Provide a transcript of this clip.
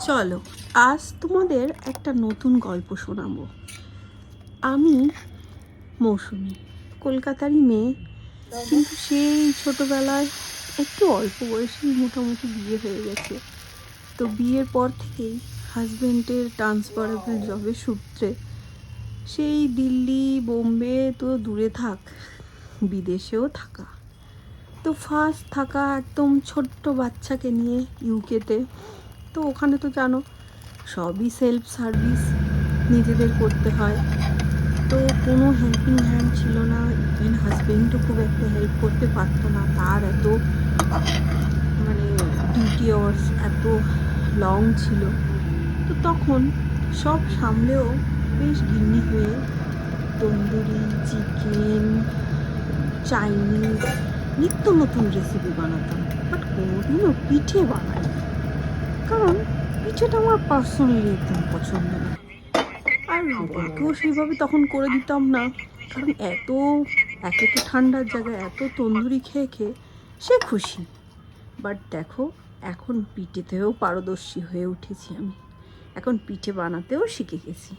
চলো আজ তোমাদের একটা নতুন গল্প শোনাবো। আমি মৌসুমি, কলকাতারই মেয়ে, কিন্তু সেই ছোটোবেলায় একটু অল্প বয়সেই মোটামুটি বিয়ে হয়ে গেছে। তো বিয়ের পর থেকেই হাজব্যান্ডের ট্রান্সফারেবল জবের সূত্রে সেই দিল্লি বোম্বে তো দূরে থাক, বিদেশেও থাকা। তো ফার্স্ট থাকা একদম ছোট্ট বাচ্চাকে নিয়ে ইউকেতে। তো ওখানে তো জানো সবই সেলফ সার্ভিস, নিজেদের করতে হয়। তো কোনো হেল্পিং হ্যান্ড ছিল না, ইভেন হাজবেন্ডও খুব একটা হেল্প করতে পারতো না। তার এত মানে ডিউটি আওয়ার্স এত লং ছিল। তো তখন সব সামলেও বেশ গিন্নি হয়ে তন্দুরি, চিকেন, চাইনিজ, নিত্য নতুন রেসিপি বানাতাম। বাট কোনোদিনও পিঠে বানাই, কারণ পিঠেটা আমার পার্সোনালি একদম পছন্দ না। আর বরকেও সেইভাবে তখন করে দিতাম না, কারণ একে তো ঠান্ডার জায়গায় এত তন্দুরি খেয়ে খেয়ে সে খুশি। বাট দেখো, এখন পিঠেতেও পারদর্শী হয়ে উঠেছি আমি, এখন পিঠে বানাতেও শিখে গেছি।